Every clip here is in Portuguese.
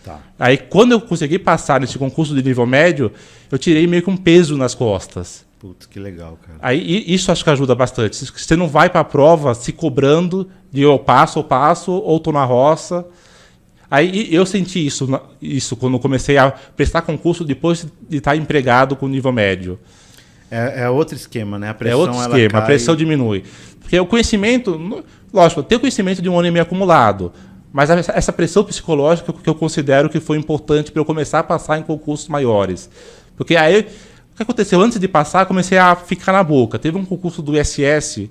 Tá. Aí, quando eu consegui passar nesse concurso de nível médio, eu tirei meio que um peso nas costas. Putz, que legal, cara. Aí, isso acho que ajuda bastante. Você não vai para a prova se cobrando de eu passo, ou estou na roça. Aí eu senti isso quando comecei a prestar concurso depois de estar empregado com nível médio. É outro esquema, né? A pressão, é outro esquema, a pressão diminui. Porque o conhecimento, lógico, eu tenho conhecimento de um ano e meio acumulado, mas essa pressão psicológica que eu considero que foi importante para eu começar a passar em concursos maiores. Porque aí, o que aconteceu? Antes de passar, comecei a ficar na boca. Teve um concurso do ISS,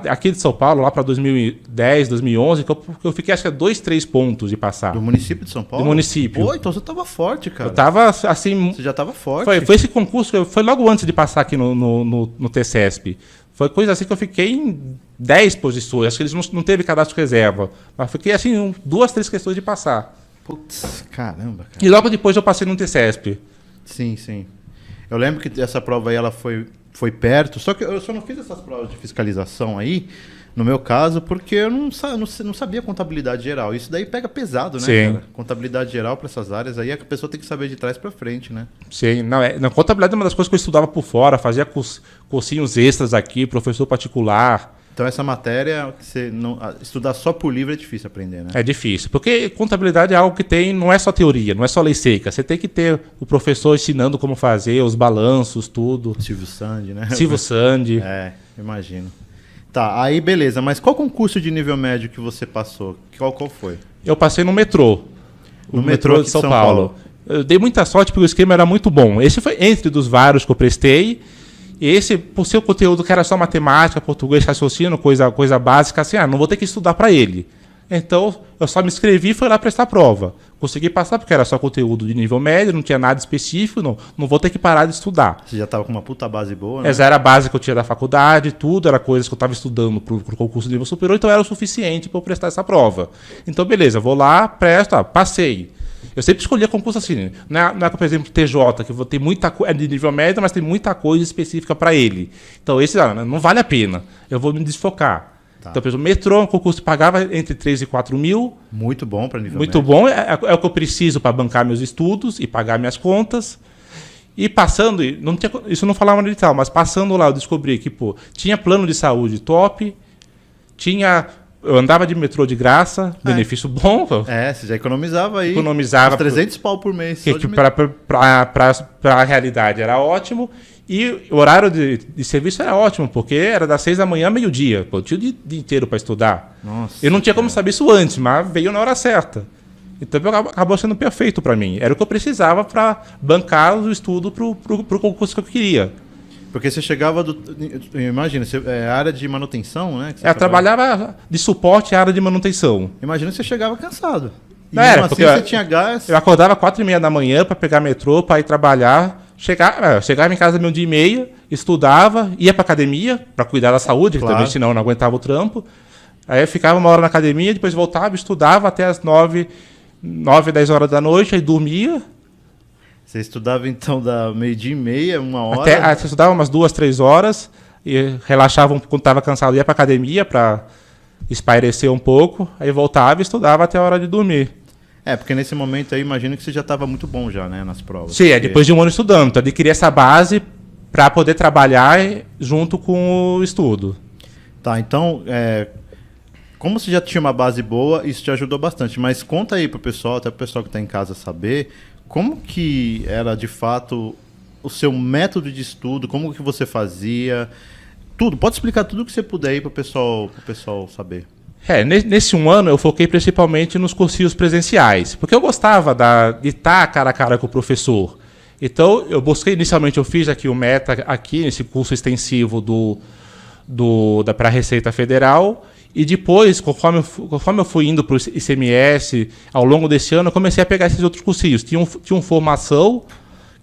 aqui de São Paulo, lá para 2010, 2011, que eu fiquei, acho que 2, 3 pontos de passar. Do município de São Paulo? Do município. Pô, então você estava forte, cara. Eu estava assim... Você já estava forte. Foi esse concurso, foi logo antes de passar aqui no TCESP. Foi coisa assim que eu fiquei em 10 posições. Acho que eles não teve cadastro reserva. Mas fiquei assim, 2, 3 questões de passar. Putz, caramba, cara. E logo depois eu passei no TCESP. Sim, sim. Eu lembro que essa prova aí, ela foi perto, só que eu só não fiz essas provas de fiscalização aí, no meu caso, porque eu não sabia contabilidade geral. Isso daí pega pesado, né, Sim. cara? Contabilidade geral para essas áreas aí, a pessoa tem que saber de trás para frente, né? Sim, na contabilidade é uma das coisas que eu estudava por fora, fazia cursinhos extras aqui, professor particular. Então essa matéria, estudar só por livro é difícil aprender, né? É difícil, porque contabilidade é algo que não é só teoria, não é só lei seca. Você tem que ter o professor ensinando como fazer, os balanços, tudo. Silvio Sandi, né? Silvio Sandi. É, imagino. Tá, aí beleza, mas qual concurso de nível médio que você passou? Qual foi? Eu passei no metrô. No metrô de São Paulo. Eu dei muita sorte porque o esquema era muito bom. Esse foi entre dos vários que eu prestei. E esse, por ser o conteúdo que era só matemática, português, raciocínio, coisa básica, assim, não vou ter que estudar para ele. Então, eu só me inscrevi e fui lá prestar a prova. Consegui passar porque era só conteúdo de nível médio, não tinha nada específico, não vou ter que parar de estudar. Você já estava com uma puta base boa, né? Essa era a base que eu tinha da faculdade, tudo, era coisas que eu estava estudando para o concurso de nível superior, então era o suficiente para eu prestar essa prova. Então, beleza, vou lá, presto, passei. Eu sempre escolhia concurso assim, não é por exemplo, TJ, que tem muita coisa, é de nível médio, mas tem muita coisa específica para ele. Então, esse não vale a pena, eu vou me desfocar. Tá. Então, por exemplo, metrô, um concurso que pagava entre 3 e 4 mil. Muito bom para nível muito médio. Muito bom, é o que eu preciso para bancar meus estudos e pagar minhas contas. E passando, isso não falava de tal, mas passando lá eu descobri que tinha plano de saúde top, eu andava de metrô de graça, benefício bom. Você já economizava aí. Economizava. Uns 300 pau por mês. Que para a realidade era ótimo. E o horário de serviço era ótimo, porque era das 6 da manhã a meio-dia. Eu tinha o dia inteiro para estudar. Nossa, eu não tinha como saber isso antes, mas veio na hora certa. Então acabou sendo perfeito para mim. Era o que eu precisava para bancar o estudo para o concurso que eu queria. Porque você chegava imagina, área de manutenção, né? Eu trabalhava de suporte à área de manutenção. Imagina que você chegava cansado. E era, assim porque você tinha gás. Eu acordava 4h30 da manhã para pegar metrô, para ir trabalhar. Chegava em casa meio-dia e meia, estudava, ia para academia para cuidar da saúde, claro. Que também senão eu não aguentava o trampo. Aí eu ficava uma hora na academia, depois voltava, estudava até as 9, 10 horas da noite, aí dormia. Você estudava então da meio-dia e meia, 1h? Você estudava umas 2, 3 horas e relaxava quando estava cansado, ia para academia para espairecer um pouco, aí voltava e estudava até a hora de dormir. Porque nesse momento aí, imagino que você já estava muito bom já, né, nas provas. Sim, depois de um ano estudando, então adquiri essa base para poder trabalhar junto com o estudo. Tá, então, como você já tinha uma base boa, isso te ajudou bastante, mas conta aí pro pessoal, até pro pessoal que está em casa saber, como que era de fato o seu método de estudo, como que você fazia, tudo, pode explicar tudo que você puder aí pro pessoal saber. Nesse um ano eu foquei principalmente nos cursinhos presenciais, porque eu gostava de estar cara a cara com o professor. Então eu inicialmente eu fiz aqui o Meta, aqui nesse curso extensivo para a Receita Federal, e depois, conforme eu fui indo para o ICMS, ao longo desse ano, eu comecei a pegar esses outros cursinhos. Tinha um formação,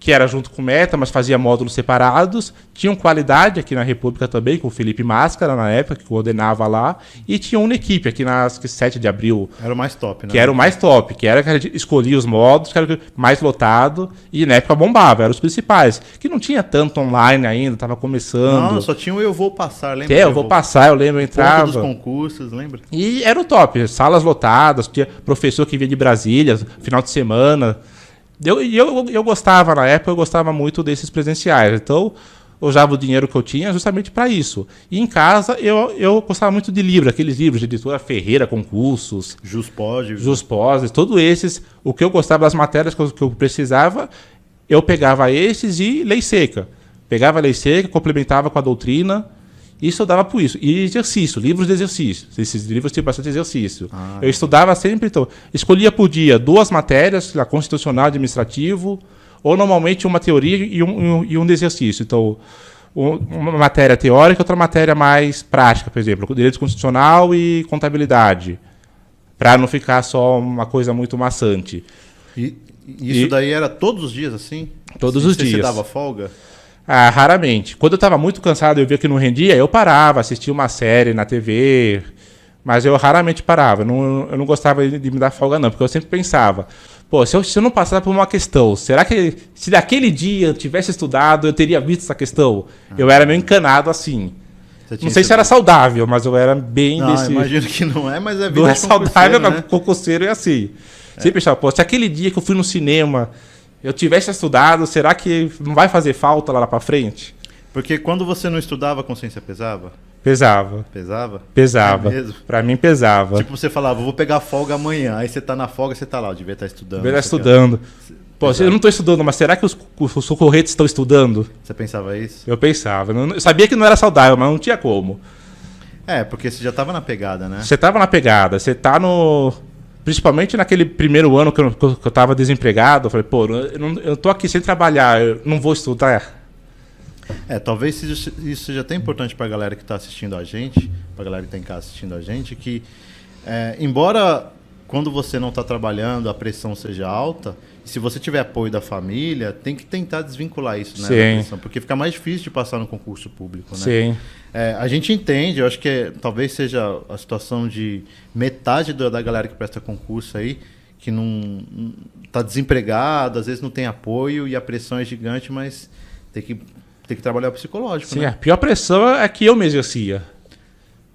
que era junto com o Meta, mas fazia módulos separados. Tinha um Qualidade aqui na República também, com o Felipe Máscara, na época, que coordenava lá. E tinha uma equipe aqui na 7 de abril. Era o mais top, né? Que era o mais top, que era que a gente escolhia os módulos, que era o mais lotado. E na época bombava, eram os principais. Que não tinha tanto online ainda, estava começando. Não, só tinha o Eu Vou Passar, lembra? Eu Vou Passar, eu lembro, eu entrava. Ponto dos concursos, lembra? E era o top, salas lotadas, tinha professor que vinha de Brasília, final de semana. Eu gostava, na época, eu gostava muito desses presenciais. Então, eu usava o dinheiro que eu tinha justamente para isso. E em casa, eu gostava muito de livros, aqueles livros de editora Ferreira, concursos. Juspós, todos esses. O que eu gostava das matérias que eu precisava, eu pegava esses e lei seca. Pegava a lei seca, complementava com a doutrina. Isso eu dava por isso. E exercício, livros de exercício. Esses livros tinham bastante exercício. Eu estudava sempre, então, escolhia por dia 2 matérias, a constitucional, administrativo, ou normalmente uma teoria e um de exercício. Então, uma matéria teórica, outra matéria mais prática, por exemplo, direito constitucional e contabilidade, para não ficar só uma coisa muito maçante. E isso daí era todos os dias assim? Todos os dias. Você dava folga? Raramente. Quando eu estava muito cansado e eu via que não rendia, eu parava, assistia uma série na TV, mas eu raramente parava. Eu não gostava de me dar folga, não, porque eu sempre pensava, pô, se eu não passar por uma questão, será que se daquele dia eu tivesse estudado, eu teria visto essa questão? Eu era meio encanado assim. Não sei se era saudável, mas eu era bem desse... Imagino que não é, mas é vida não é saudável, né? Mas concurseiro é assim. Sempre pensava, pô, se aquele dia que eu fui no cinema... eu tivesse estudado, será que não vai fazer falta lá pra frente? Porque quando você não estudava, a consciência pesava? Pesava. Pesava? Pesava. É mesmo? Pra mim pesava. Tipo, você falava, vou pegar folga amanhã. Aí você tá na folga, você tá lá, eu devia estar estudando. Devia estar estudando. Pô, eu não tô estudando, mas será que os concorrentes estão estudando? Você pensava isso? Eu pensava. Eu sabia que não era saudável, mas não tinha como. Porque você já tava na pegada, né? Você tava na pegada. Você tá no... Principalmente naquele primeiro ano que eu tava desempregado, eu falei, pô, eu tô aqui sem trabalhar, eu não vou estudar. Talvez isso seja até importante pra galera que tá assistindo a gente, pra galera que tá em casa assistindo a gente, que embora quando você não tá trabalhando a pressão seja alta, se você tiver apoio da família, tem que tentar desvincular isso, né? Da pressão, porque fica mais difícil de passar no concurso público, né? Sim. A gente entende, eu acho que talvez seja a situação de metade da galera que presta concurso aí, que não está desempregado, às vezes não tem apoio e a pressão é gigante, mas tem que trabalhar o psicológico, Sim, né? A pior pressão é que eu me exercia.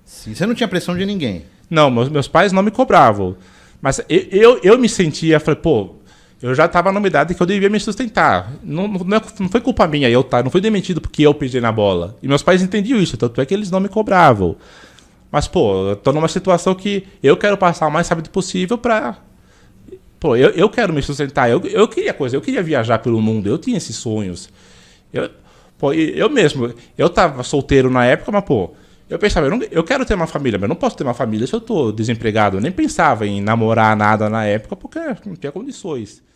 Sim, você não tinha pressão de ninguém? Não, meus pais não me cobravam. Mas eu me sentia, falei, pô, eu já estava numa idade que eu devia me sustentar. Não foi culpa minha, não fui demitido porque eu pisei na bola. E meus pais entendiam isso, tanto é que eles não me cobravam. Mas, pô, eu tô numa situação que eu quero passar o mais rápido possível pra... Pô, eu quero me sustentar. Eu queria coisa, eu queria viajar pelo mundo, eu tinha esses sonhos. Eu mesmo, eu tava solteiro na época, mas, pô, eu pensava, eu quero ter uma família, mas eu não posso ter uma família se eu tô desempregado. Eu nem pensava em namorar nada na época, porque não tinha condições.